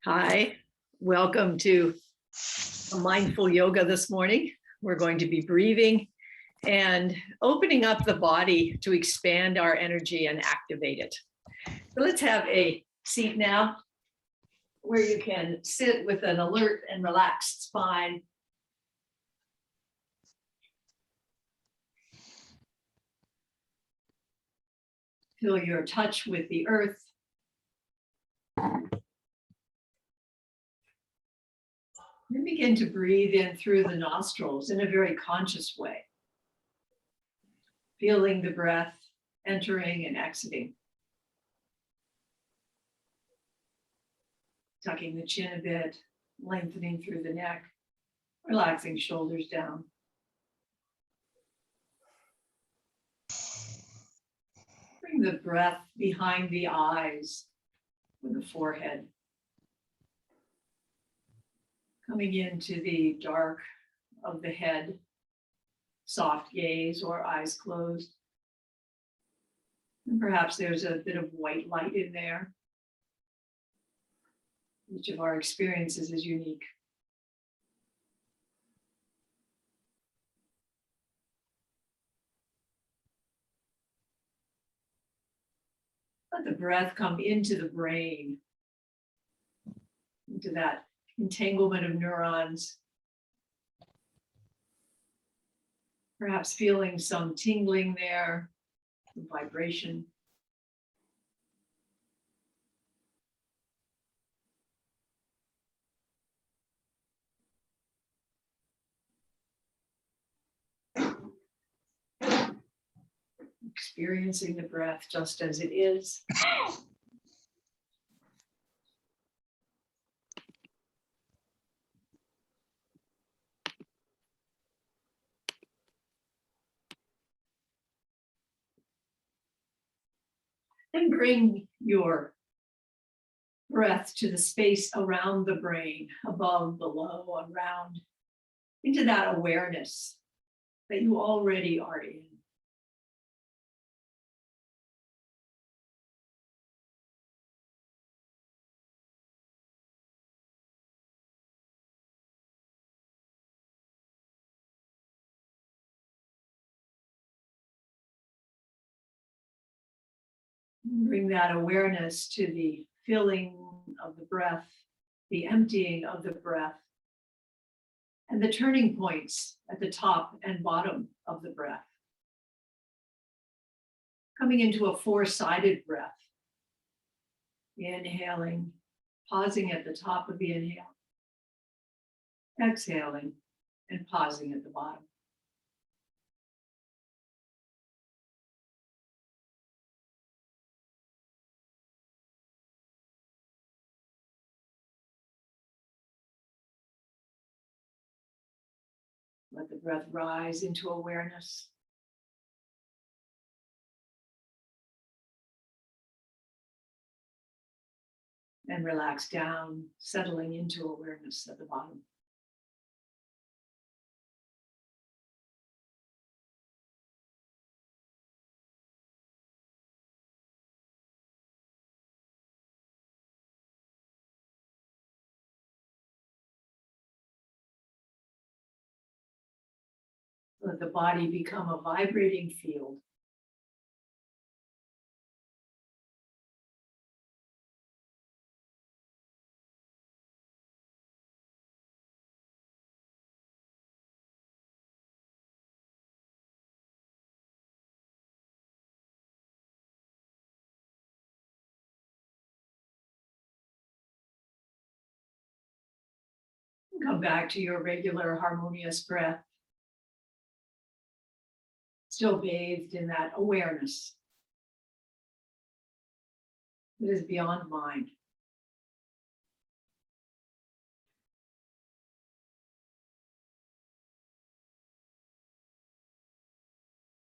Hi, welcome to mindful yoga this morning. We're going to be breathing and opening up the body to expand our energy and activate it. So let's have a seat now where you can sit with an alert and relaxed spine. Feel your touch with the earth. And begin to breathe in through the nostrils in a very conscious way. Feeling the breath entering and exiting. Tucking the chin a bit, lengthening through the neck, relaxing shoulders down. Bring the breath behind the eyes with the forehead. Coming into the dark of the head, soft gaze or eyes closed. And perhaps there's a bit of white light in there. Each of our experiences is unique. Let the breath come into the brain, into that entanglement of neurons. Perhaps feeling some tingling there, some vibration. Experiencing the breath just as it is. And bring your breath to the space around the brain, above, below, around, into that awareness that you already are in. Bring that awareness to the filling of the breath, the emptying of the breath, and the turning points at the top and bottom of the breath. Coming into a four-sided breath. Inhaling, pausing at the top of the inhale. Exhaling and pausing at the bottom. Let the breath rise into awareness. And relax down, settling into awareness at the bottom. Let the body become a vibrating field. Come back to your regular harmonious breath. Still bathed in that awareness that is beyond mind.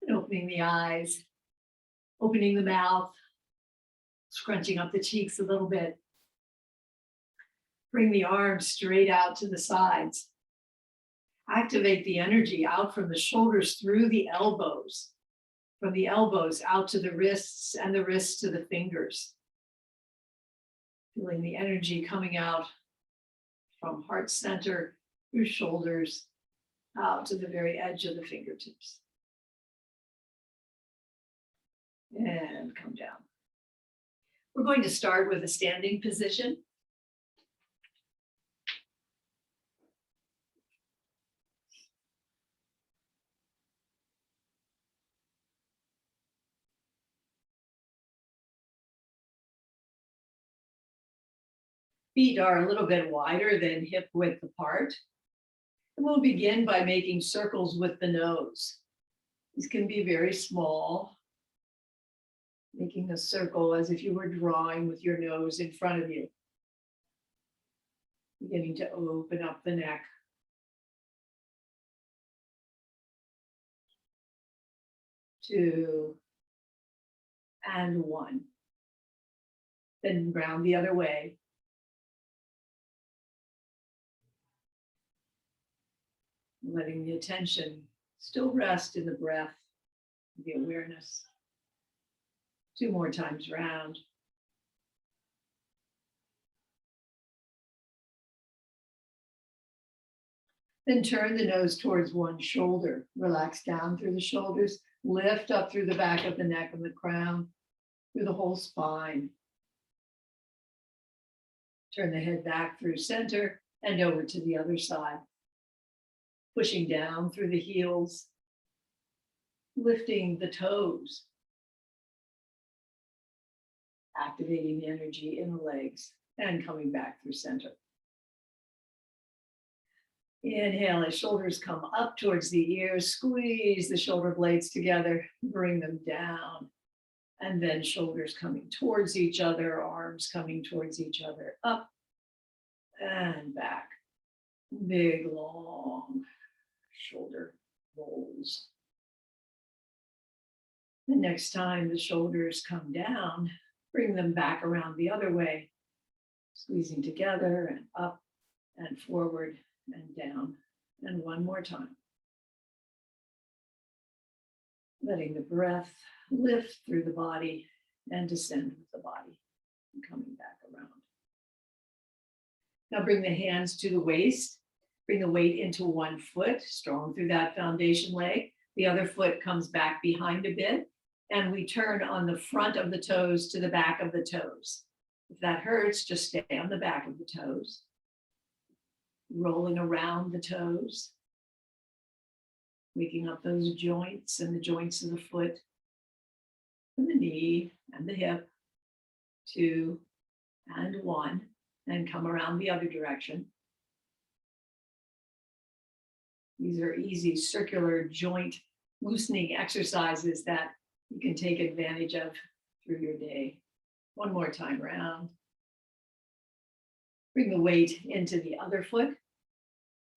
And opening the eyes, opening the mouth, scrunching up the cheeks a little bit. Bring the arms straight out to the sides. Activate the energy out from the shoulders through the elbows, from the elbows out to the wrists and the wrists to the fingers. Feeling the energy coming out from heart center through shoulders out to the very edge of the fingertips. And come down. We're going to start with a standing position. Feet are a little bit wider than hip width apart. And we'll begin by making circles with the nose. These can be very small, making a circle as if you were drawing with your nose in front of you. Beginning to open up the neck. 2, and 1. Then round the other way. Letting the attention still rest in the breath, the awareness. 2 more times round. Then turn the nose towards one shoulder. Relax down through the shoulders. Lift up through the back of the neck and the crown, through the whole spine. Turn the head back through center and over to the other side. Pushing down through the heels, lifting the toes, activating the energy in the legs, and coming back through center. Inhale as shoulders come up towards the ears, squeeze the shoulder blades together, bring them down, and then shoulders coming towards each other, arms coming towards each other, up and back. Big, long shoulder rolls. The next time the shoulders come down, bring them back around the other way, squeezing together and up and forward and down. And one more time. Letting the breath lift through the body and descend with the body and coming back around. Now bring the hands to the waist. Bring the weight into one foot, strong through that foundation leg. The other foot comes back behind a bit, and we turn on the front of the toes to the back of the toes. If that hurts, just stay on the back of the toes. Rolling around the toes, waking up those joints and the joints of the foot, and the knee and the hip. 2 and 1, and come around the other direction. These are easy circular joint loosening exercises that you can take advantage of through your day. One more time round. Bring the weight into the other foot,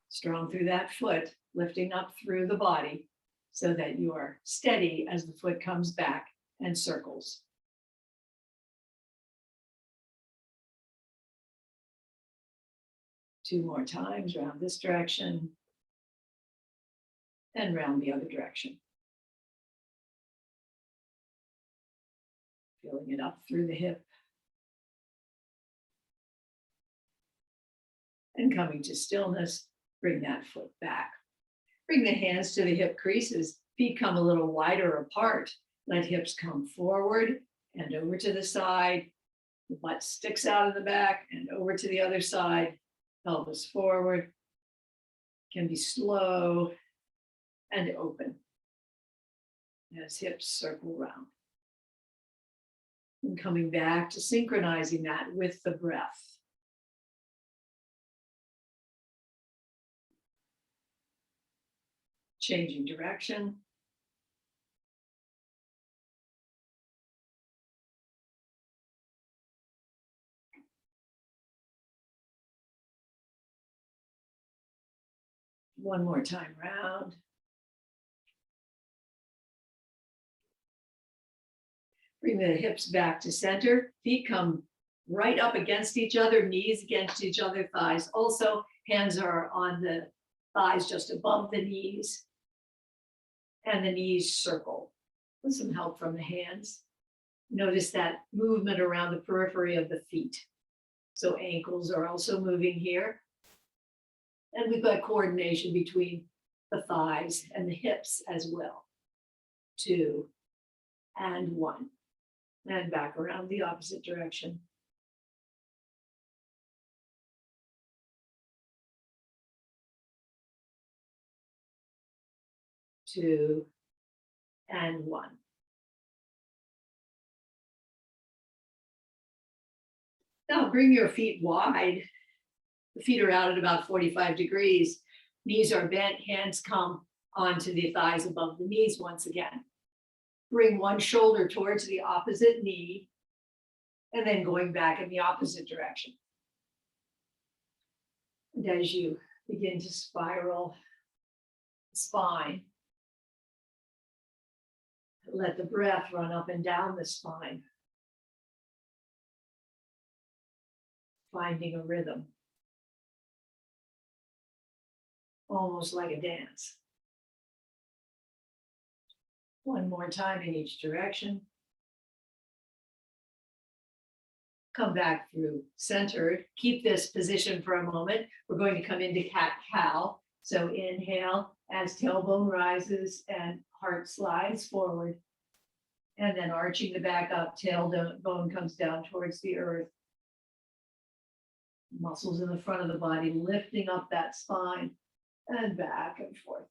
strong through that foot, lifting up through the body so that you are steady as the foot comes back and circles. Two more times round this direction and round the other direction. Feeling it up through the hip. And coming to stillness, bring that foot back. Bring the hands to the hip creases. Feet come a little wider apart. Let hips come forward and over to the side. The butt sticks out of the back and over to the other side. Pelvis forward. Can be slow and open as hips circle round. And coming back to synchronizing that with the breath. Changing direction. One more time round. Bring the hips back to center. Feet come right up against each other, knees against each other, thighs. Also, hands are on the thighs just above the knees. And the knees circle with some help from the hands. Notice that movement around the periphery of the feet. So ankles are also moving here. And we've got coordination between the thighs and the hips as well. 2 and 1. And back around the opposite direction. 2 and 1. Now bring your feet wide. The feet are out at about 45 degrees. Knees are bent, hands come onto the thighs above the knees once again. Bring one shoulder towards the opposite knee, and then going back in the opposite direction. And as you begin to spiral the spine, let the breath run up and down the spine, finding a rhythm, almost like a dance. One more time in each direction. Come back through centered. Keep this position for a moment. We're going to come into cat-cow. So inhale as tailbone rises and heart slides forward. And then arching the back up, tailbone comes down towards the earth. Muscles in the front of the body lifting up that spine and back and forth.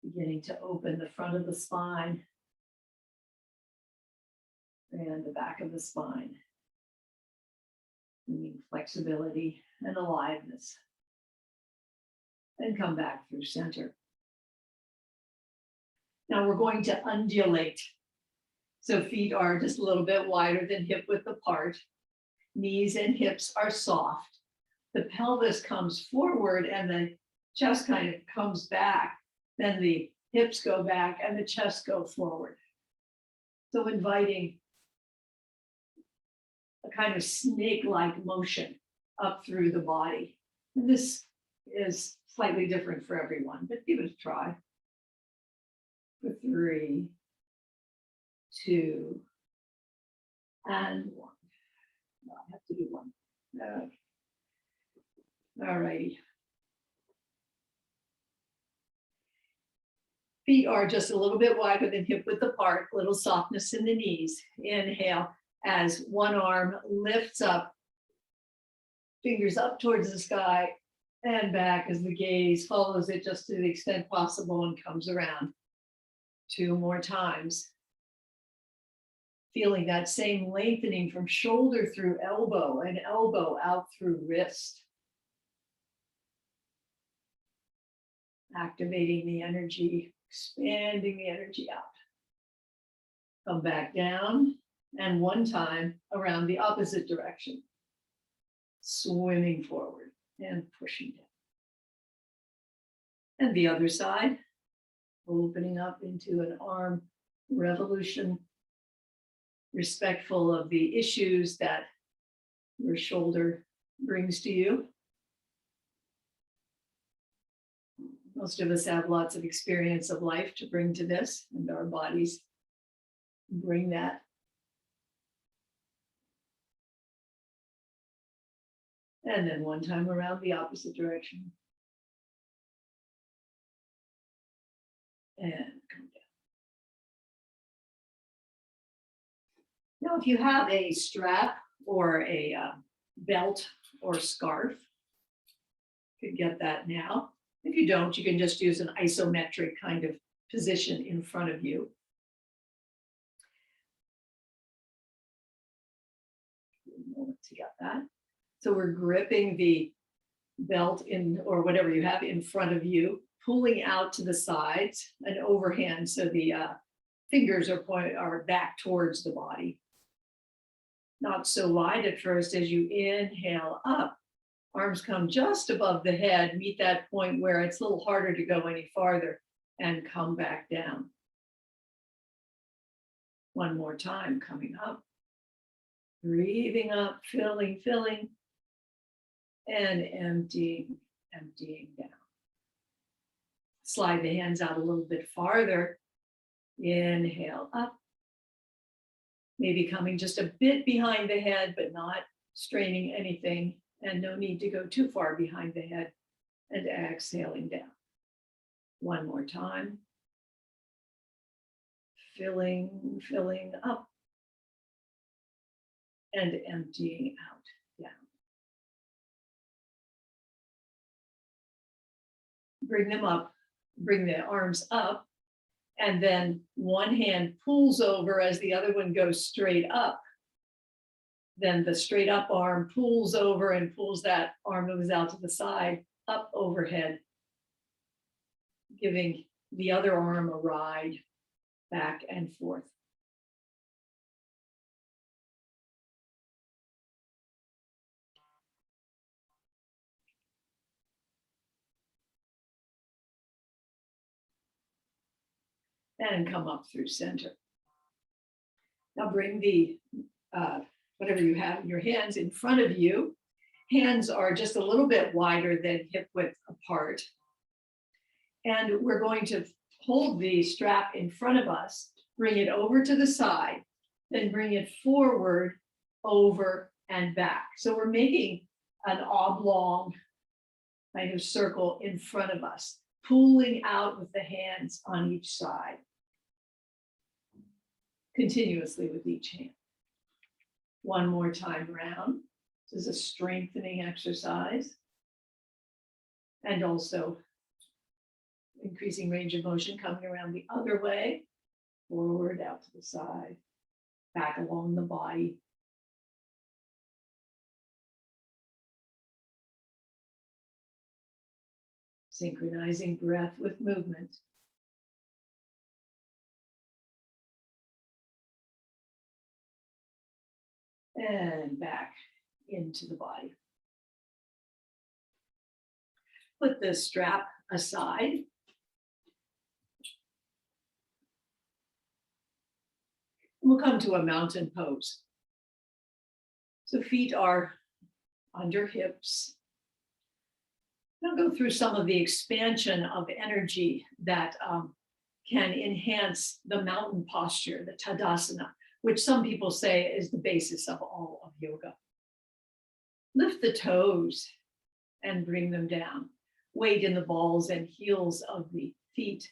Beginning to open the front of the spine and the back of the spine. Bringing flexibility and aliveness. And come back through center. Now we're going to undulate. So feet are just a little bit wider than hip width apart. Knees and hips are soft. The pelvis comes forward and the chest kind of comes back. Then the hips go back and the chest go forward. So inviting a kind of snake-like motion up through the body. And this is slightly different for everyone, but give it a try. For 3, 2, and 1. No, I have to do 1. Okay. All righty. Feet are just a little bit wider than hip width apart, a little softness in the knees. Inhale as one arm lifts up, fingers up towards the sky, and back as the gaze follows it just to the extent possible and comes around. 2 more times. Feeling that same lengthening from shoulder through elbow and elbow out through wrist. Activating the energy, expanding the energy out. Come back down, and one time around the opposite direction. Swimming forward and pushing down. And the other side, opening up into an arm revolution, respectful of the issues that your shoulder brings to you. Most of us have lots of experience of life to bring to this, and our bodies bring that. And then one time around the opposite direction. And come down. Now, if you have a strap or a belt or scarf, you could get that now. If you don't, you can just use an isometric kind of position in front of you. A moment to get that. So we're gripping the belt in, or whatever you have in front of you, pulling out to the sides and overhand, so the fingers are back towards the body. Not so wide at first. As you inhale up, arms come just above the head, meet that point where it's a little harder to go any farther, and come back down. One more time, coming up. Breathing up, filling, and emptying down. Slide the hands out a little bit farther. Inhale up. Maybe coming just a bit behind the head, but not straining anything, and no need to go too far behind the head, and exhaling down. One more time. Filling up and emptying out, down. Bring them up, bring the arms up, and then one hand pulls over as the other one goes straight up. Then the straight up arm pulls over and pulls that arm moves out to the side, up overhead, giving the other arm a ride back and forth. And come up through center. Now bring the, whatever you have in your hands in front of you. Hands are just a little bit wider than hip width apart. And we're going to hold the strap in front of us, bring it over to the side, then bring it forward, over, and back. So we're making an oblong kind of circle in front of us, pulling out with the hands on each side, continuously with each hand. One more time round. This is a strengthening exercise, and also increasing range of motion, coming around the other way, forward, out to the side, back along the body. Synchronizing breath with movement. And back into the body. Put the strap aside. We'll come to a mountain pose. So feet are under hips. I'll go through some of the expansion of energy that can enhance the mountain posture, the Tadasana, which some people say is the basis of all of yoga. Lift the toes and bring them down. Weight in the balls and heels of the feet.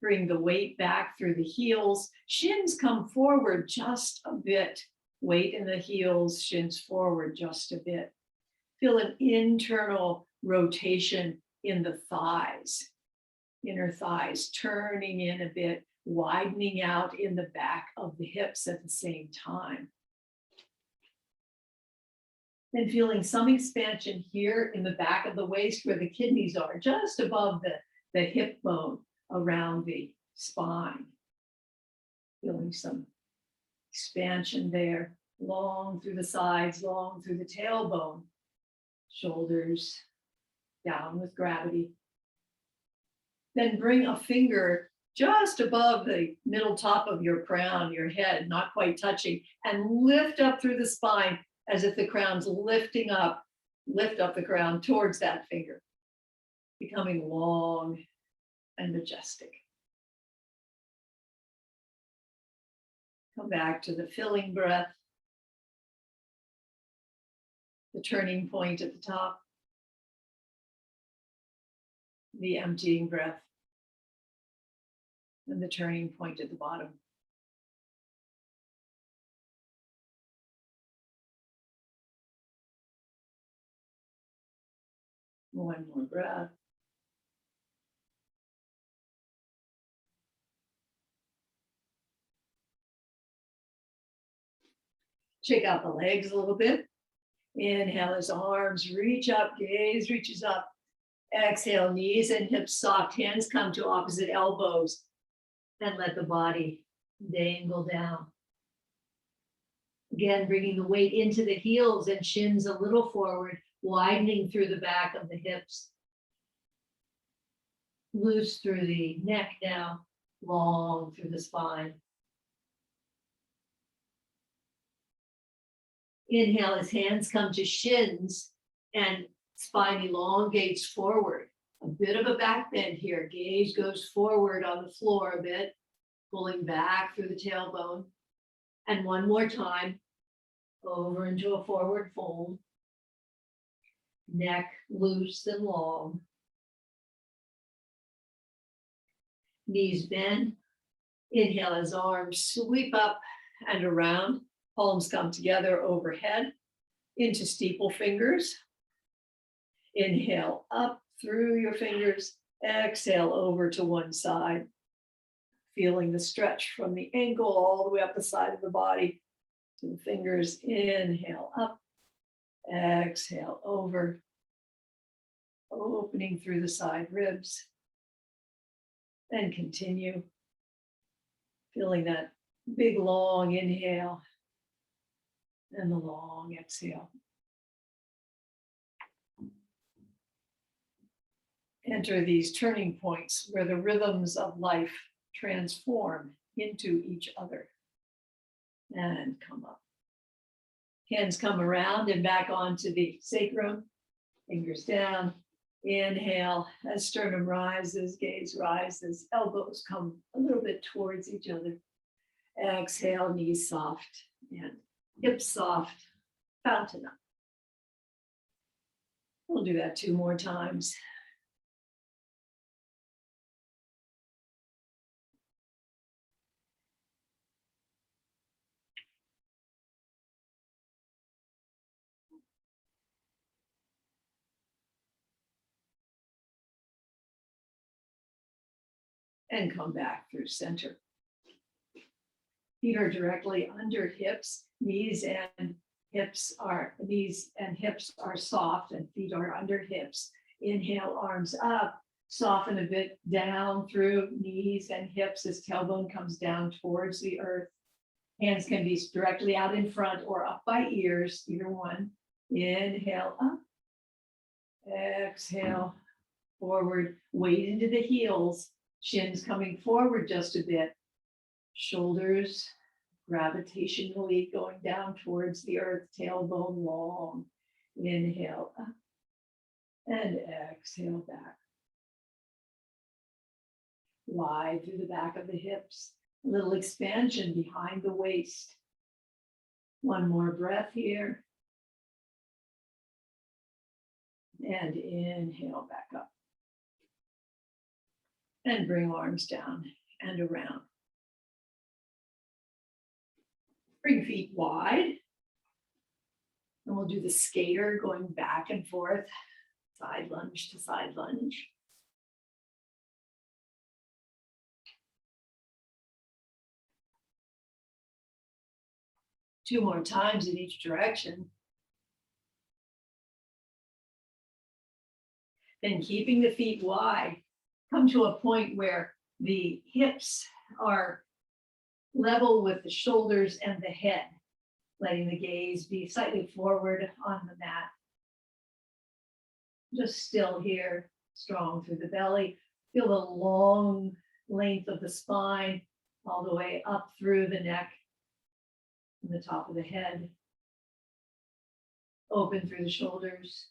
Bring the weight back through the heels. Shins come forward just a bit. Weight in the heels, shins forward just a bit. Feel an internal rotation in the thighs, inner thighs, turning in a bit, widening out in the back of the hips at the same time. Then feeling some expansion here in the back of the waist where the kidneys are, just above the hip bone around the spine. Feeling some expansion there, long through the sides, long through the tailbone, shoulders down with gravity. Then bring a finger just above the middle top of your crown, your head, not quite touching, and lift up through the spine as if the crown's lifting up. Lift up the crown towards that finger, becoming long and majestic. Come back to the filling breath, the turning point at the top, the emptying breath, and the turning point at the bottom. One more breath. Shake out the legs a little bit. Inhale as arms reach up, gaze reaches up. Exhale, knees and hips soft, hands come to opposite elbows. And let the body dangle down. Again, bringing the weight into the heels and shins a little forward, widening through the back of the hips. Loose through the neck now, long through the spine. Inhale as hands come to shins and spine elongates forward. A bit of a back bend here. Gaze goes forward on the floor a bit, pulling back through the tailbone. And one more time, over into a forward fold. Neck loose and long. Knees bend. Inhale as arms sweep up and around. Palms come together overhead into steeple fingers. Inhale up through your fingers. Exhale over to one side. Feeling the stretch from the ankle all the way up the side of the body to the fingers. Inhale up. Exhale over. Opening through the side ribs. And continue. Feeling that big long inhale and the long exhale. Enter these turning points where the rhythms of life transform into each other. And come up. Hands come around and back onto the sacrum. Fingers down. Inhale as sternum rises, gaze rises, elbows come a little bit towards each other. Exhale, knees soft and hips soft, fountain up. We'll do that 2 more times. And come back through center. Feet are directly under hips. Knees and hips are soft and feet are under hips. Inhale, arms up. Soften a bit down through knees and hips as tailbone comes down towards the earth. Hands can be directly out in front or up by ears, either one. Inhale up. Exhale forward. Weight into the heels. Shins coming forward just a bit. Shoulders gravitationally going down towards the earth. Tailbone long. Inhale up. And exhale back. Wide through the back of the hips. A little expansion behind the waist. One more breath here. And inhale back up. And bring arms down and around. Bring feet wide. And we'll do the skater going back and forth. Side lunge to side lunge. Two more times in each direction. Then keeping the feet wide, come to a point where the hips are level with the shoulders and the head, letting the gaze be slightly forward on the mat. Just still here, strong through the belly. Feel the long length of the spine all the way up through the neck and the top of the head. Open through the shoulders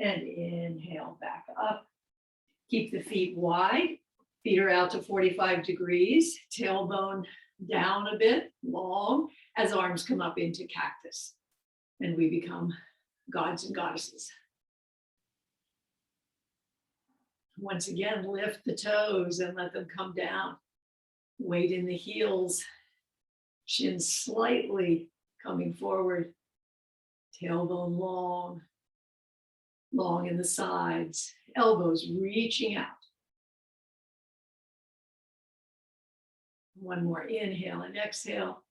and inhale back up. Keep the feet wide. Feet are out to 45 degrees. Tailbone down a bit, long, as arms come up into cactus. And we become gods and goddesses. Once again, lift the toes and let them come down. Weight in the heels. Chin slightly coming forward. Tailbone long. Long in the sides. Elbows reaching out. One more inhale and exhale.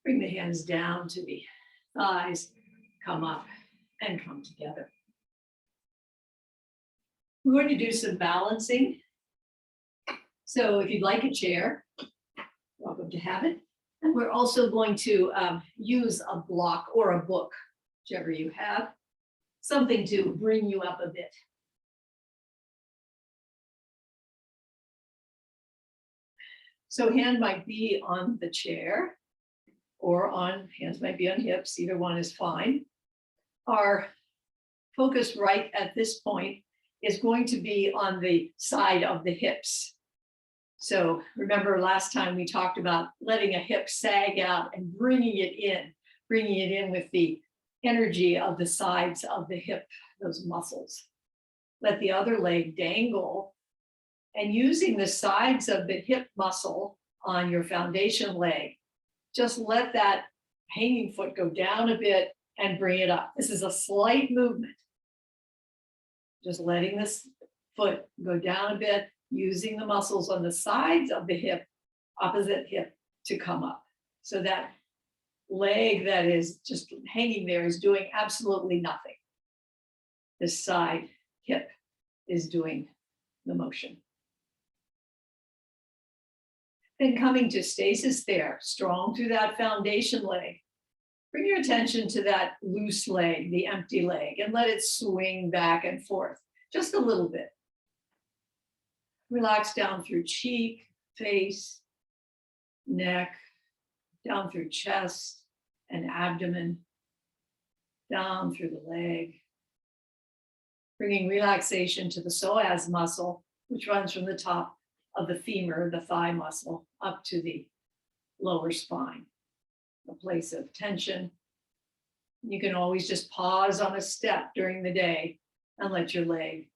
Bring the hands down to the thighs. Come up and come together. We're going to do some balancing. So if you'd like a chair, welcome to have it. And we're also going to use a block or a book, whichever you have, something to bring you up a bit. So hand might be on the chair or hands might be on hips, either one is fine. Our focus right at this point is going to be on the side of the hips. So remember last time we talked about letting a hip sag out and bringing it in with the energy of the sides of the hip, those muscles. Let the other leg dangle, and using the sides of the hip muscle on your foundation leg, just let that hanging foot go down a bit and bring it up. This is a slight movement. Just letting this foot go down a bit, using the muscles on the sides of the hip, opposite hip, to come up. So that leg that is just hanging there is doing absolutely nothing. This side hip is doing the motion. Then coming to stasis there, strong through that foundation leg. Bring your attention to that loose leg, the empty leg, and let it swing back and forth just a little bit. Relax down through cheek, face, neck, down through chest and abdomen, down through the leg. Bringing relaxation to the psoas muscle, which runs from the top of the femur, the thigh muscle, up to the lower spine, a place of tension. You can always just pause on a step during the day and let your leg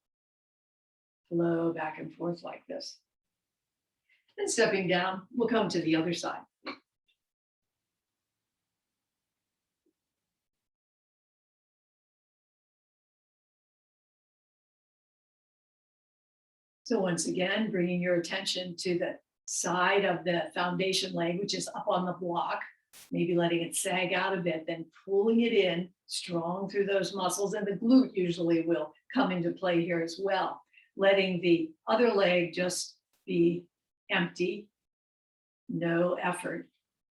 flow back and forth like this. Then stepping down, we'll come to the other side. So once again, bringing your attention to the side of the foundation leg, which is up on the block, maybe letting it sag out a bit, then pulling it in strong through those muscles, and the glute usually will come into play here as well. Letting the other leg just be empty, no effort,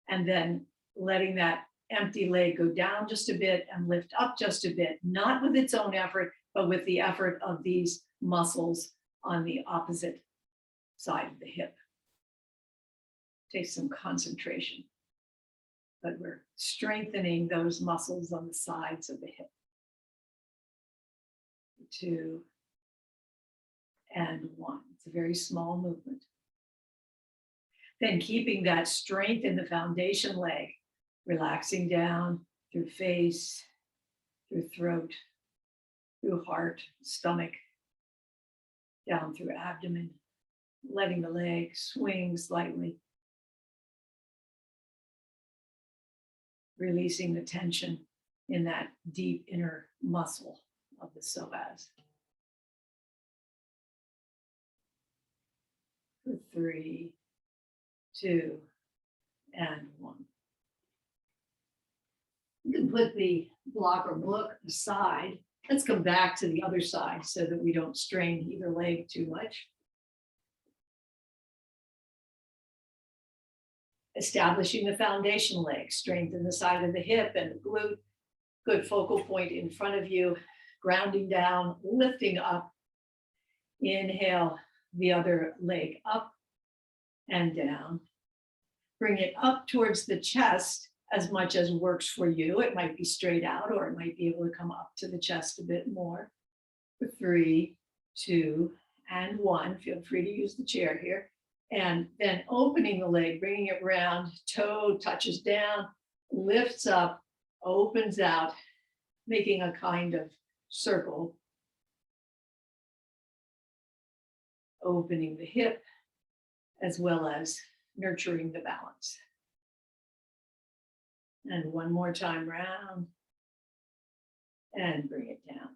and then letting that empty leg go down just a bit and lift up just a bit, not with its own effort, but with the effort of these muscles on the opposite side of the hip. Takes some concentration, but we're strengthening those muscles on the sides of the hip. 2 and 1. It's a very small movement. Then keeping that strength in the foundation leg, relaxing down through face, through throat, through heart, stomach, down through abdomen, letting the leg swing slightly, releasing the tension in that deep inner muscle of the psoas. 3, 2, and 1. You can put the block or book aside. Let's come back to the other side so that we don't strain either leg too much. Establishing the foundation leg, strengthen the side of the hip and the glute, good focal point in front of you, grounding down, lifting up. Inhale the other leg up and down. Bring it up towards the chest as much as works for you. It might be straight out, or it might be able to come up to the chest a bit more. 3, 2, and 1. Feel free to use the chair here. And then opening the leg, bringing it round, toe touches down, lifts up, opens out, making a kind of circle. Opening the hip, as well as nurturing the balance. And one more time round, and bring it down.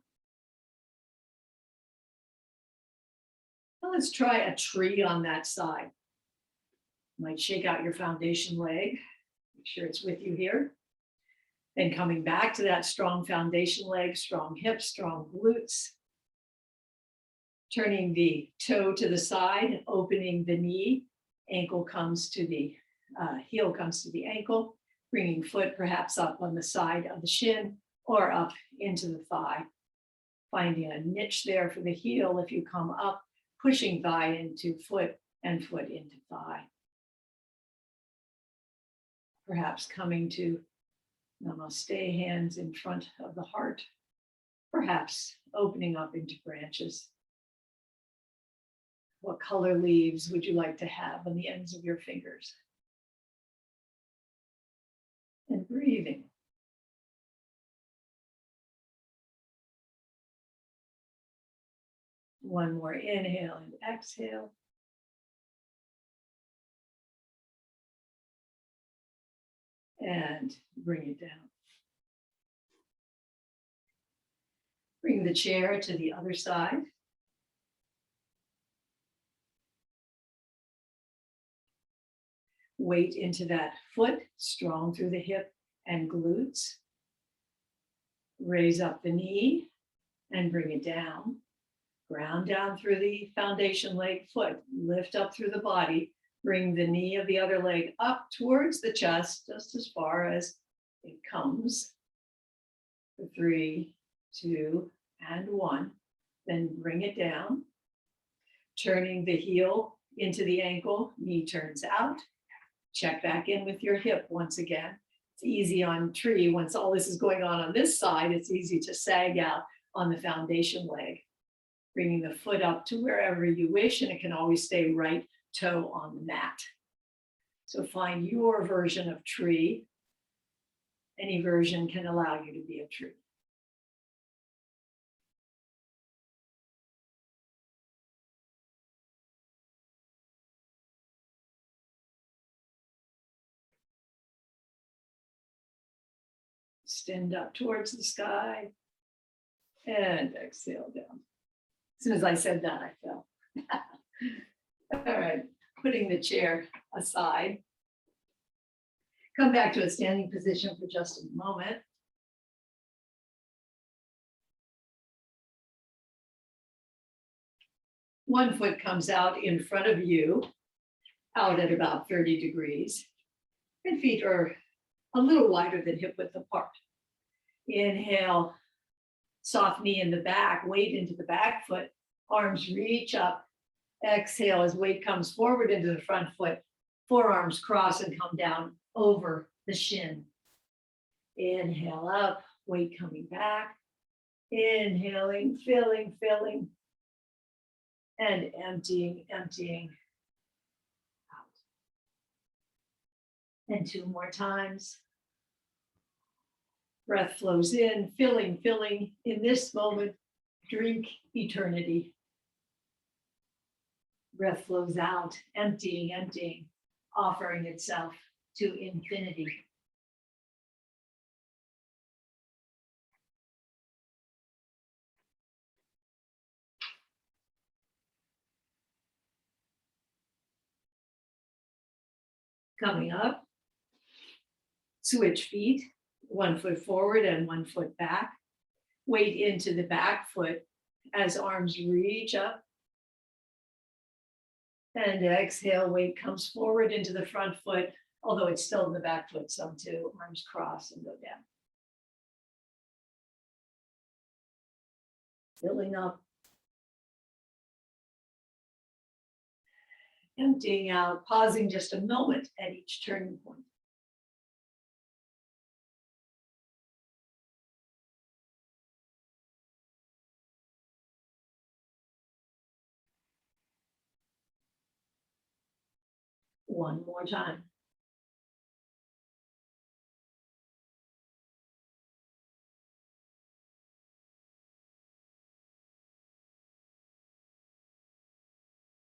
Now let's try a tree on that side. You might shake out your foundation leg, make sure it's with you here. Then coming back to that strong foundation leg, strong hips, strong glutes. Turning the toe to the side, opening the knee, ankle comes to the heel comes to the ankle, bringing foot perhaps up on the side of the shin or up into the thigh. Finding a niche there for the heel if you come up, pushing thigh into foot and foot into thigh. Perhaps coming to namaste, hands in front of the heart. Perhaps opening up into branches. What color leaves would you like to have on the ends of your fingers? And breathing. One more inhale and exhale. And bring it down. Bring the chair to the other side. Weight into that foot, strong through the hip and glutes. Raise up the knee and bring it down. Ground down through the foundation leg, foot. Lift up through the body. Bring the knee of the other leg up towards the chest, just as far as it comes. For 3, 2, and 1. Then bring it down. Turning the heel into the ankle, knee turns out. Check back in with your hip once again. It's easy on tree. Once all this is going on this side, it's easy to sag out on the foundation leg. Bringing the foot up to wherever you wish, and it can always stay right toe on the mat. So find your version of tree. Any version can allow you to be a tree. Extend up towards the sky and exhale down. As soon as I said that, I fell. All right, putting the chair aside. Come back to a standing position for just a moment. One foot comes out in front of you, out at about 30 degrees, and feet are a little wider than hip width apart. Inhale, soft knee in the back, weight into the back foot, arms reach up. Exhale as weight comes forward into the front foot, forearms cross and come down over the shin. Inhale up, weight coming back. Inhaling, filling, and emptying out. And 2 more times. Breath flows in, filling. In this moment, drink eternity. Breath flows out, emptying, offering itself to infinity. Coming up, switch feet, 1 foot forward and 1 foot back. Weight into the back foot as arms reach up. And exhale, weight comes forward into the front foot, although it's still in the back foot some too. Arms cross and go down. Filling up. Emptying out, pausing just a moment at each turning point. One more time.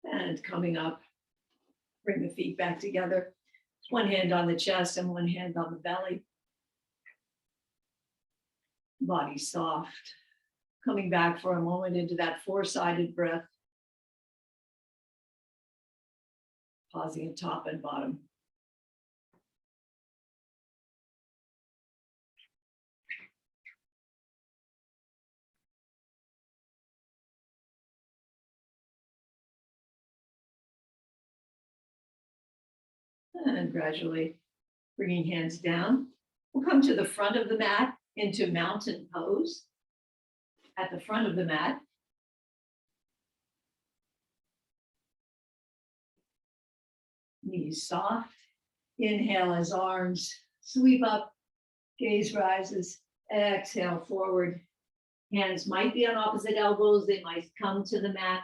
And coming up, bring the feet back together. 1 hand on the chest and 1 hand on the belly. Body soft. Coming back for a moment into that 4-sided breath. Pausing at top and bottom. And gradually bringing hands down. We'll come to the front of the mat into mountain pose. At the front of the mat. Knees soft. Inhale as arms sweep up, gaze rises. Exhale forward. Hands might be on opposite elbows. They might come to the mat.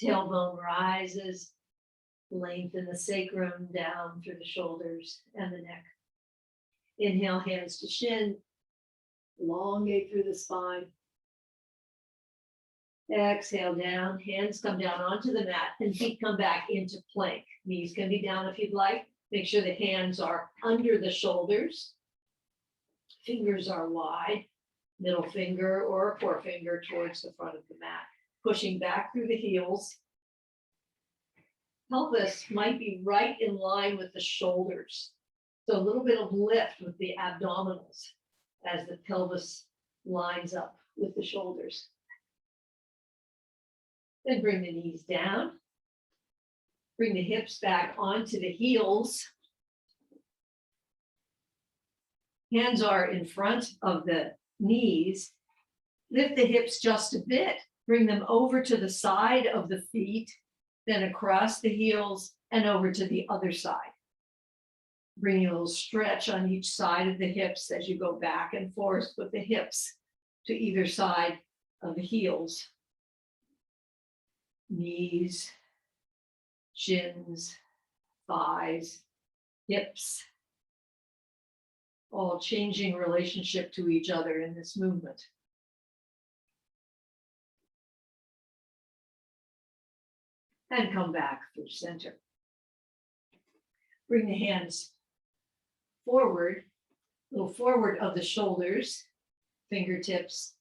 Tailbone rises, lengthen the sacrum down through the shoulders and the neck. Inhale, hands to shin, elongate through the spine. Exhale down, hands come down onto the mat and feet come back into plank. Knees can be down if you'd like. Make sure the hands are under the shoulders. Fingers are wide, middle finger or forefinger towards the front of the mat. Pushing back through the heels. Pelvis might be right in line with the shoulders. So a little bit of lift with the abdominals as the pelvis lines up with the shoulders. Then bring the knees down. Bring the hips back onto the heels. Hands are in front of the knees. Lift the hips just a bit. Bring them over to the side of the feet, then across the heels and over to the other side. Bring a little stretch on each side of the hips as you go back and forth with the hips to either side of the heels. Knees, shins, thighs, hips, all changing relationship to each other in this movement. And come back through center. Bring the hands forward, a little forward of the shoulders, fingertips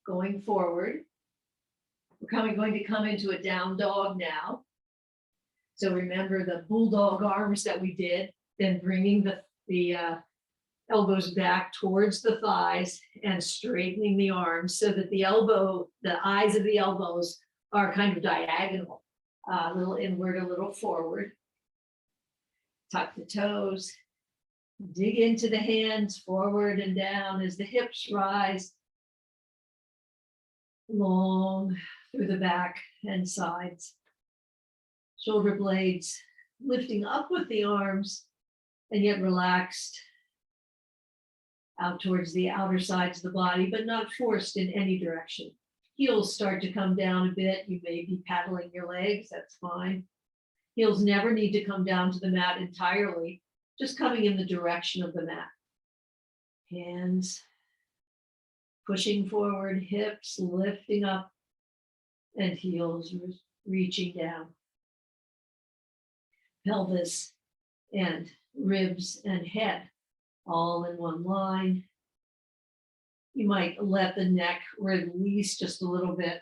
going forward. We're going to come into a down dog now. So remember the bulldog arms that we did, then bringing the elbows back towards the thighs and straightening the arms so that the eyes of the elbows are kind of diagonal, a little inward, a little forward. Tuck the toes, dig into the hands forward and down as the hips rise long through the back and sides. Shoulder blades lifting up with the arms and yet relaxed out towards the outer sides of the body, but not forced in any direction. Heels start to come down a bit. You may be paddling your legs, that's fine. Heels never need to come down to the mat entirely, just coming in the direction of the mat. Hands pushing forward, hips lifting up, and heels reaching down. Pelvis and ribs and head all in one line. You might let the neck release just a little bit,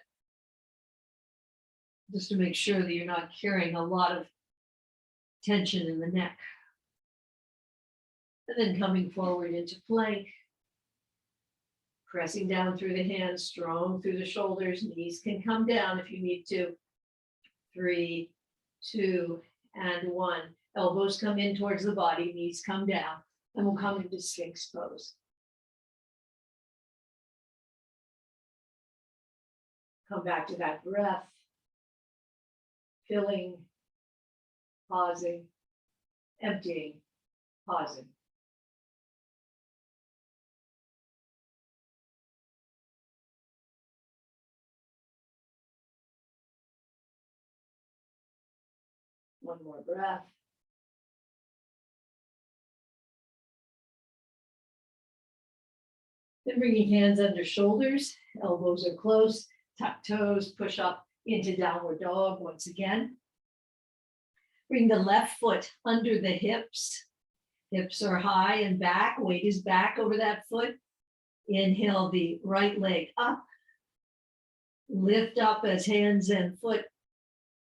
just to make sure that you're not carrying a lot of tension in the neck. And then coming forward into plank, pressing down through the hands, strong through the shoulders. Knees can come down if you need to. 3, 2, and 1. Elbows come in towards the body, knees come down, and we'll come into Sphinx pose. Come back to that breath, filling, pausing, emptying, pausing. One more breath. Then bringing hands under shoulders, elbows are close, tuck toes, push up into downward dog once again. Bring the left foot under the hips. Hips are high and back, weight is back over that foot. Inhale the right leg up. Lift up as hands and foot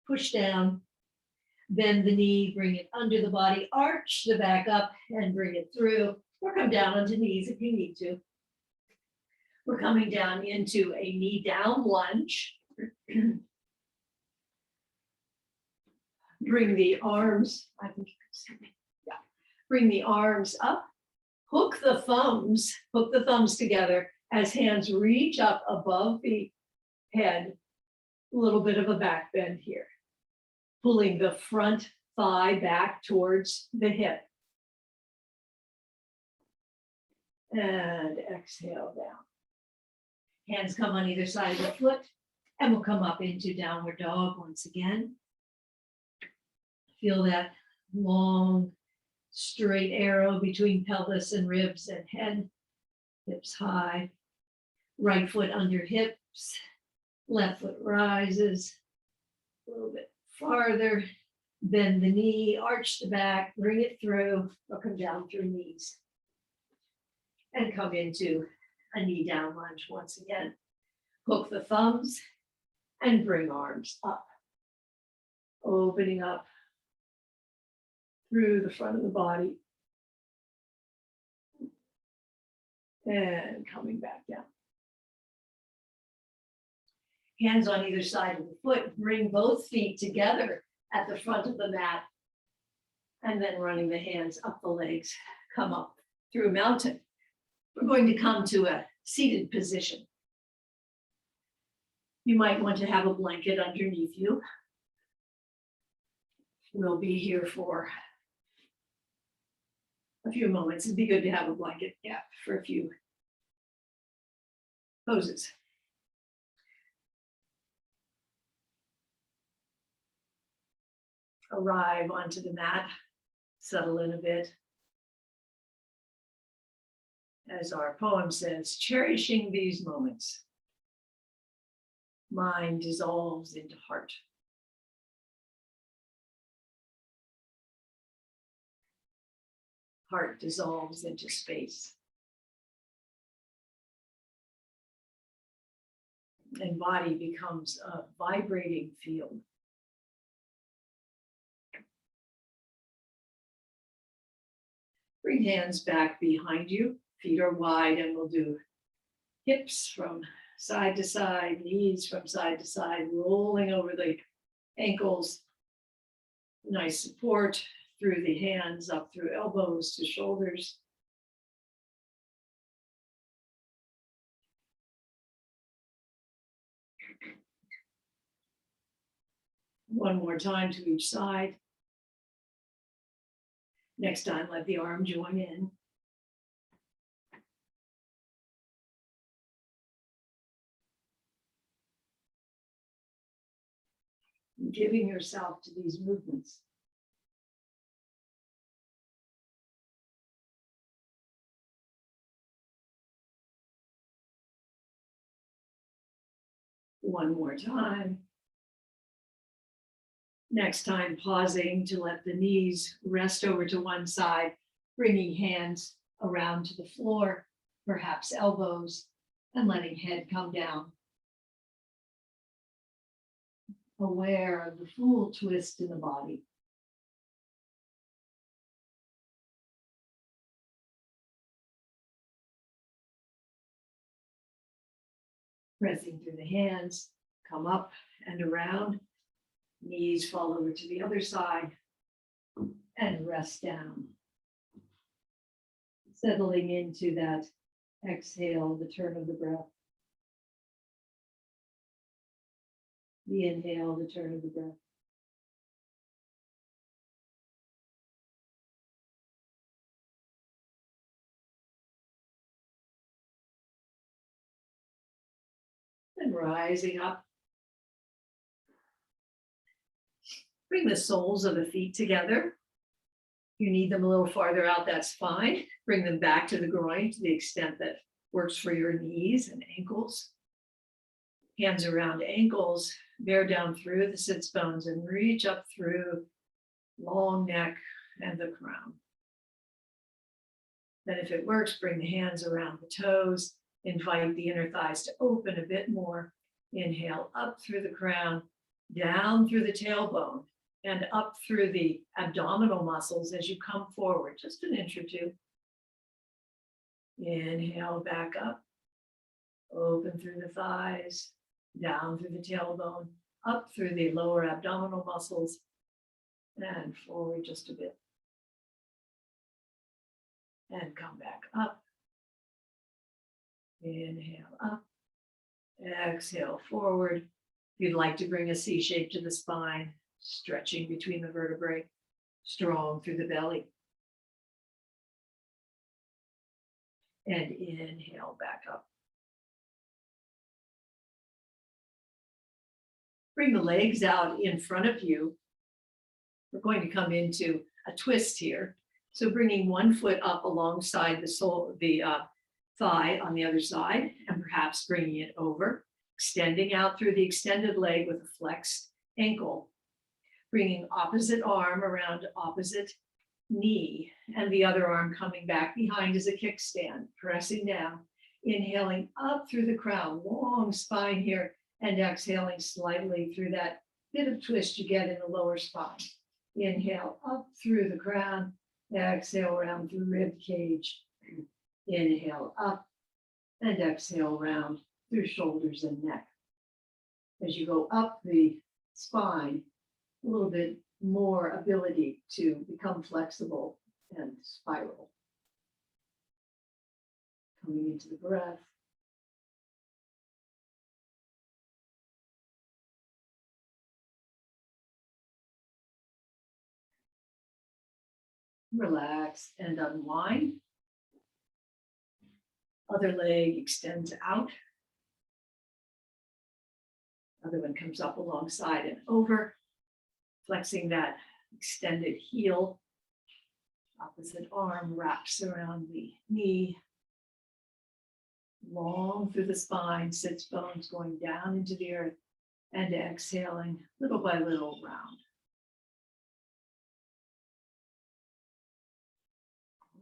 push down. Bend the knee, bring it under the body, arch the back up and bring it through, or come down onto knees if you need to. We're coming down into a knee down lunge. Bring the arms, I think you can see me. Yeah. Bring the arms up, hook the thumbs together as hands reach up above the head, a little bit of a back bend here. Pulling the front thigh back towards the hip. And exhale down. Hands come on either side of the foot And we'll come up into downward dog once again. Feel that long, straight arrow between pelvis and ribs and head. Hips high. Right foot under hips. Left foot rises. A little bit farther. Bend the knee, arch the back, bring it through, or come down through knees. And come into a knee down lunge once again. Hook the thumbs and bring arms up. Opening up through the front of the body. And coming back down. Hands on either side of the foot. Bring both feet together at the front of the mat. And then running the hands up the legs. Come up through mountain. We're going to come to a seated position. You might want to have a blanket underneath you. We'll be here for a few moments. It'd be good to have a blanket, for a few poses. Arrive onto the mat, settle in a bit. As our poem says, cherishing these moments. Mind dissolves into heart. Heart dissolves into space. And body becomes a vibrating field. Bring hands back behind you. Feet are wide, and we'll do hips from side to side, knees from side to side, rolling over the ankles. Nice support through the hands, up through elbows to shoulders. One more time to each side. Next time, let the arm join in. Giving yourself to these movements. One more time. Next time, pausing to let the knees rest over to one side, bringing hands around to the floor, perhaps elbows, and letting head come down. Aware of the full twist in the body. Pressing through the hands, come up and around. Knees fall over to the other side and rest down. Settling into that exhale, the turn of the breath. The inhale, the turn of the breath. And rising up. Bring the soles of the feet together. You need them a little farther out, that's fine. Bring them back to the groin to the extent that works for your knees and ankles. Hands around ankles, bear down through the sits bones and reach up through long neck and the crown. Then if it works, bring the hands around the toes, invite the inner thighs to open a bit more. Inhale up through the crown, down through the tailbone, and up through the abdominal muscles as you come forward, just an inch or two. Inhale back up, open through the thighs, down through the tailbone, up through the lower abdominal muscles, and forward just a bit. And come back up. Inhale up, exhale forward. If you'd like to bring a C shape to the spine, stretching between the vertebrae, strong through the belly. And inhale back up. Bring the legs out in front of you. We're going to come into a twist here. So bringing one foot up alongside the thigh on the other side, and perhaps bringing it over, extending out through the extended leg with a flexed ankle. Bringing opposite arm around opposite knee, and the other arm coming back behind as a kickstand, pressing down, inhaling up through the crown, long spine here, and exhaling slightly through that bit of twist you get in the lower spine. Inhale up through the crown, exhale around through rib cage. Inhale up and exhale round through shoulders and neck. As you go up the spine, a little bit more ability to become flexible and spiral. Coming into the breath. Relax and unwind. Other leg extends out. Other one comes up alongside and over, flexing that extended heel. Opposite arm wraps around the knee. Long through the spine, sits bones going down into the earth, and exhaling little by little round.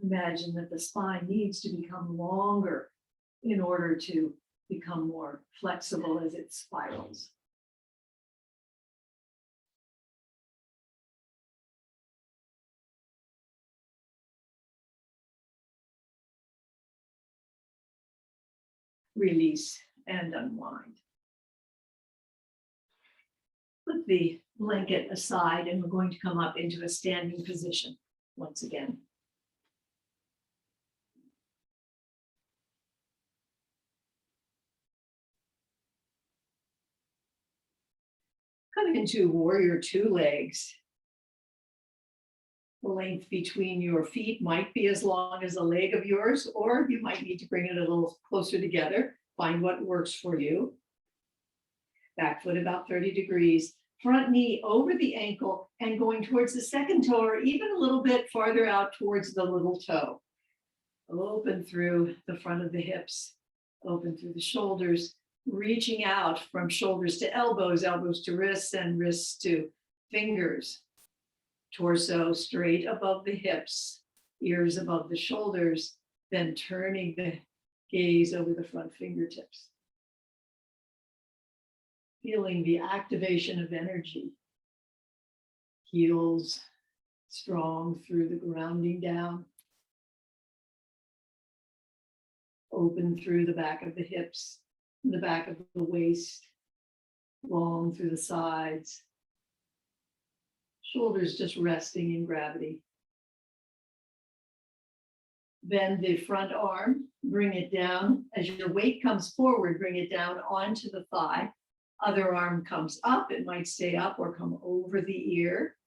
Imagine that the spine needs to become longer in order to become more flexible as it spirals. Release and unwind. Put the blanket aside, and we're going to come up into a standing position once again. Coming into warrior two legs. The length between your feet might be as long as a leg of yours, or you might need to bring it a little closer together. Find what works for you. Back foot about 30 degrees. Front knee over the ankle and going towards the second toe, or even a little bit farther out towards the little toe. Open through the front of the hips. Open through the shoulders. Reaching out from shoulders to elbows, elbows to wrists, and wrists to fingers. Torso straight above the hips, ears above the shoulders, then turning the gaze over the front fingertips. Feeling the activation of energy. Heels strong through the grounding down. Open through the back of the hips, the back of the waist, long through the sides. Shoulders just resting in gravity. Bend the front arm, bring it down. As your weight comes forward, bring it down onto the thigh. Other arm comes up, it might stay up or come over the ear.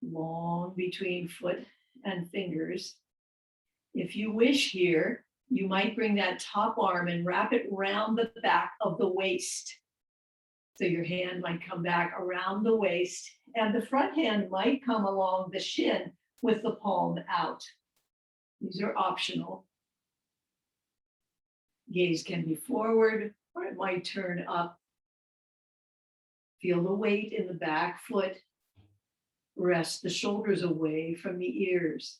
Long between foot and fingers. If you wish here, you might bring that top arm and wrap it around the back of the waist. So your hand might come back around the waist, and the front hand might come along the shin with the palm out. These are optional. Gaze can be forward, or it might turn up. Feel the weight in the back foot. Rest the shoulders away from the ears.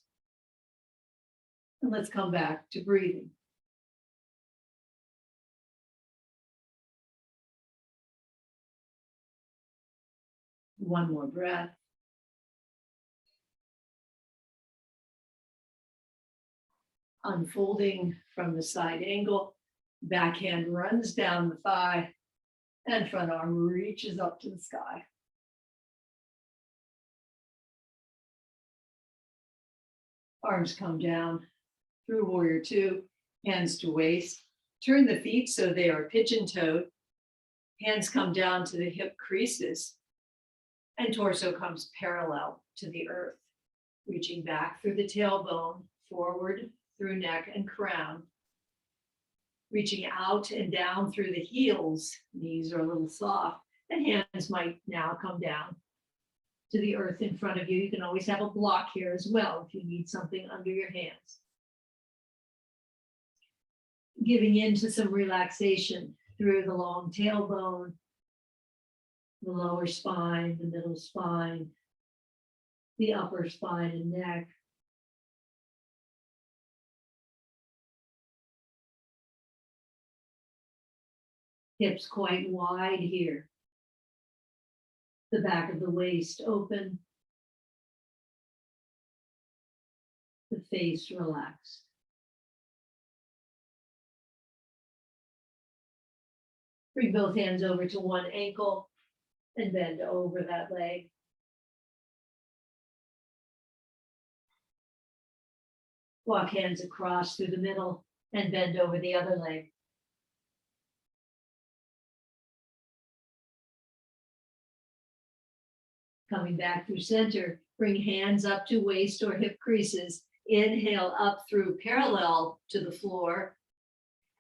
And let's come back to breathing. One more breath. Unfolding from the side angle, back hand runs down the thigh, and front arm reaches up to the sky. Arms come down through warrior two, hands to waist. Turn the feet so they are pigeon-toed. Hands come down to the hip creases, and torso comes parallel to the earth, reaching back through the tailbone, forward through neck and crown, reaching out and down through the heels. Knees are a little soft, And hands might now come down to the earth in front of you. You can always have a block here as well if you need something under your hands. Giving into some relaxation through the long tailbone, the lower spine, the middle spine, the upper spine and neck. Hips quite wide here. The back of the waist open. The face relaxed. Bring both hands over to one ankle and bend over that leg. Walk hands across through the middle and bend over the other leg. Coming back through center, bring hands up to waist or hip creases. Inhale up through parallel to the floor,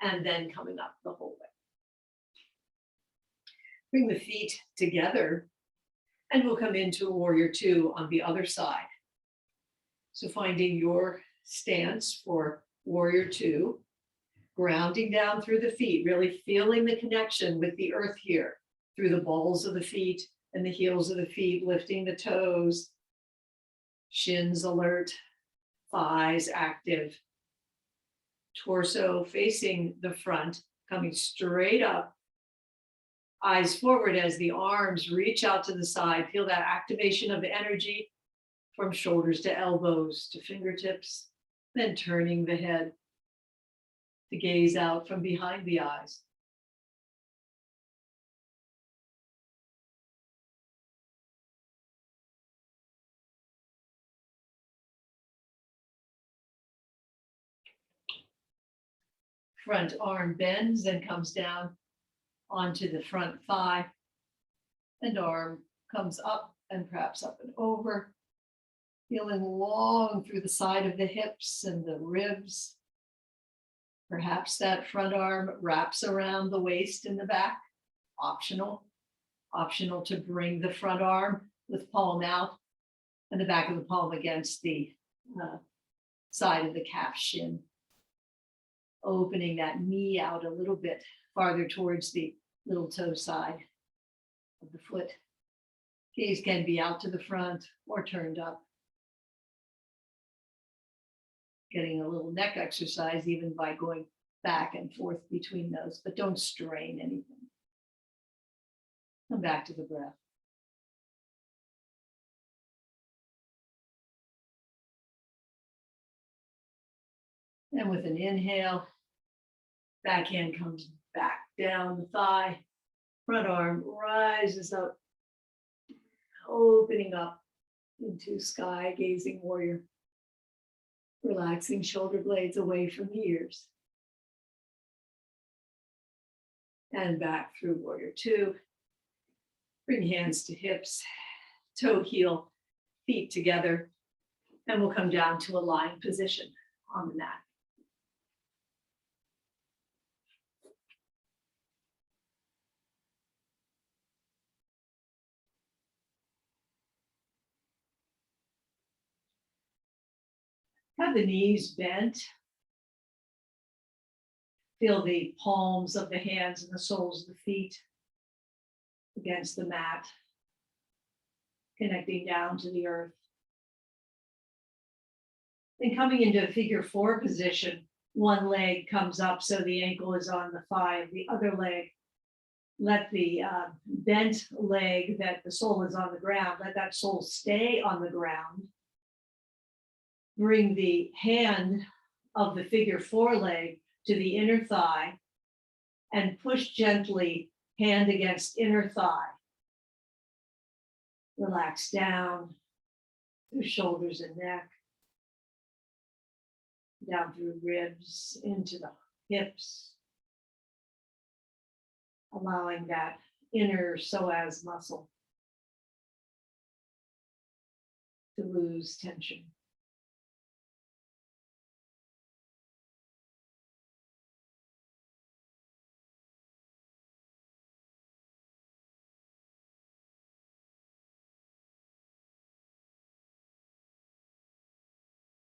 and then coming up the whole way. Bring the feet together, and we'll come into Warrior Two on the other side. So finding your stance for Warrior Two, grounding down through the feet, really feeling the connection with the earth here, through the balls of the feet and the heels of the feet, lifting the toes, shins alert, thighs active, torso facing the front, coming straight up, eyes forward as the arms reach out to the side. Feel that activation of the energy from shoulders to elbows to fingertips, then turning the head to gaze out from behind the eyes. Front arm bends and comes down onto the front thigh, and arm comes up and perhaps up and over, feeling long through the side of the hips and the ribs. Perhaps that front arm wraps around the waist in the back. Optional to bring the front arm with palm out and the back of the palm against the side of the calf shin. Opening that knee out a little bit farther towards the little toe side of the foot. Gaze can be out to the front or turned up. Getting a little neck exercise even by going back and forth between those, but don't strain anything. Come back to the breath. And with an inhale, back hand comes back down the thigh, front arm rises up, opening up into sky gazing warrior. Relaxing shoulder blades away from the ears. And back through Warrior Two. Bring hands to hips, toe heel, feet together, and we'll come down to a lying position on the mat. Have the knees bent. Feel the palms of the hands and the soles of the feet against the mat, connecting down to the earth. Then coming into a figure four position, one leg comes up so the ankle is on the thigh of the other leg. Let the bent leg that the sole is on the ground, let that sole stay on the ground. Bring the hand of the figure four leg to the inner thigh and push gently, hand against inner thigh. Relax down through shoulders and neck, down through ribs, into the hips, allowing that inner psoas muscle to lose tension.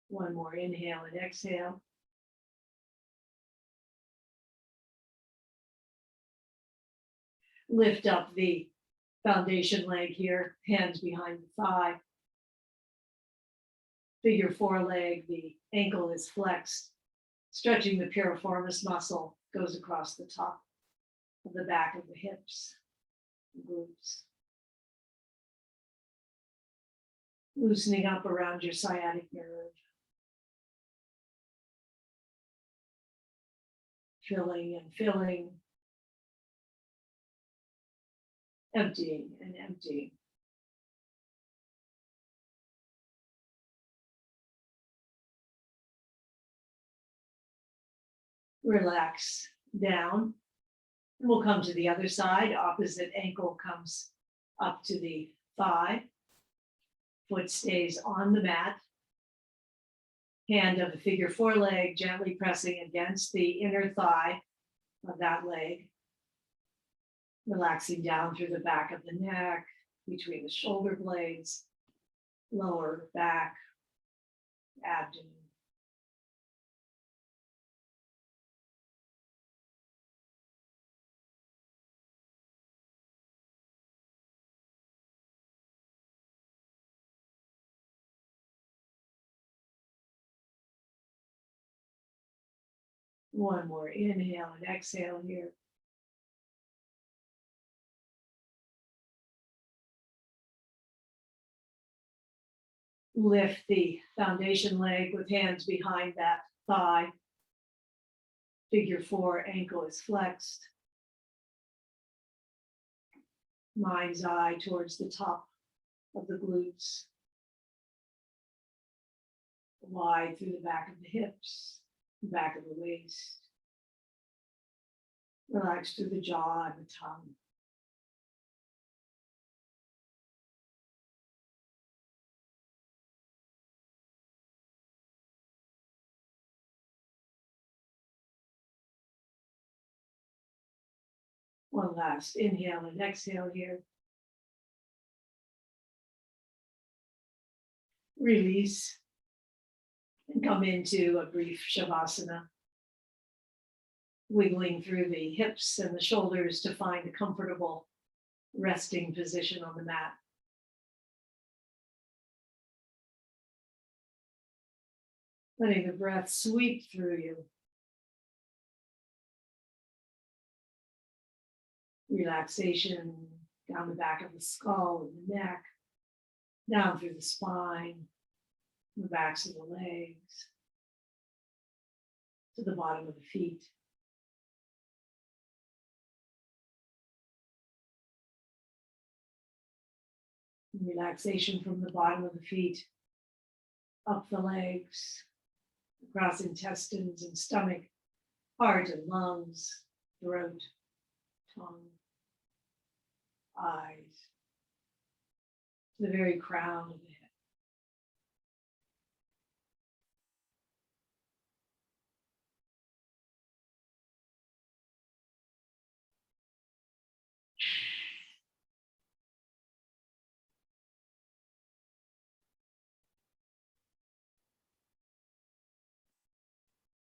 One more inhale and exhale. Lift up the foundation leg here, hands behind the thigh. Figure 4 leg, the ankle is flexed. Stretching the piriformis muscle goes across the top of the back of the hips, glutes. Loosening up around your sciatic nerve. Filling and filling. Emptying and emptying. Relax down. We'll come to the other side. Opposite ankle comes up to the thigh. Foot stays on the mat. Hand of the figure 4 leg gently pressing against the inner thigh of that leg. Relaxing down through the back of the neck, between the shoulder blades, lower back, abdomen. One more inhale and exhale here. Lift the foundation leg with hands behind that thigh. Figure 4 ankle is flexed. Mind's eye towards the top of the glutes. Wide through the back of the hips, back of the waist. Relax through the jaw and the tongue. One last inhale and exhale here. Release and come into a brief shavasana. Wiggling through the hips and the shoulders to find a comfortable resting position on the mat. Letting the breath sweep through you. Relaxation down the back of the skull and the neck, down through the spine, the backs of the legs, to the bottom of the feet. Relaxation from the bottom of the feet, up the legs, across intestines and stomach, heart and lungs, throat, tongue, eyes, to the very crown of the head.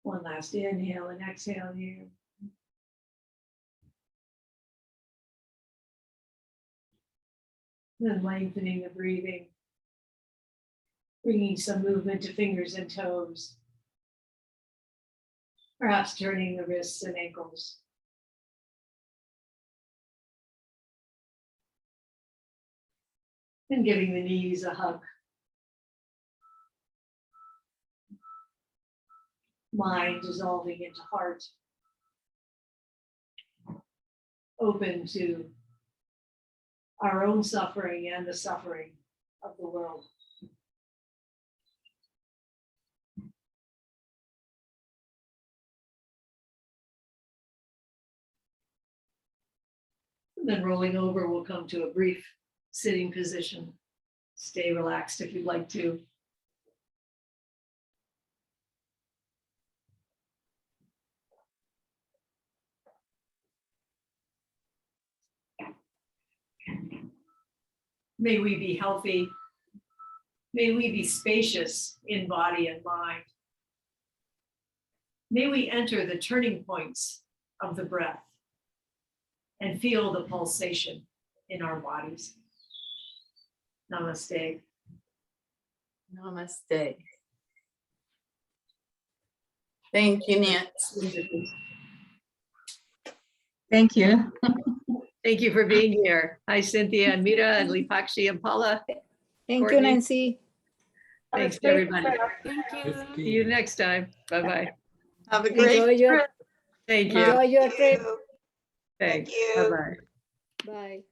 One last inhale and exhale here. Then lengthening the breathing, bringing some movement to fingers and toes, perhaps turning the wrists and ankles. And giving the knees a hug. Mind dissolving into heart. Open to our own suffering and the suffering of the world. And then rolling over, we'll come to a brief sitting position. Stay relaxed if you'd like to. May we be healthy May we be spacious in body and mind. May we enter the turning points of the breath and feel the pulsation in our bodies. Namaste. Namaste. Thank you, Nancy. Thank you. Thank you for being here. Hi, Cynthia and Mira and Lipakshi and Paula. Thank Courtney. you, Nancy. Thanks, everybody. Thank you. See you next time. Bye-bye. Have a great Enjoy your, trip. Thank you. enjoy your trip. Thanks. you. Bye-bye. Bye.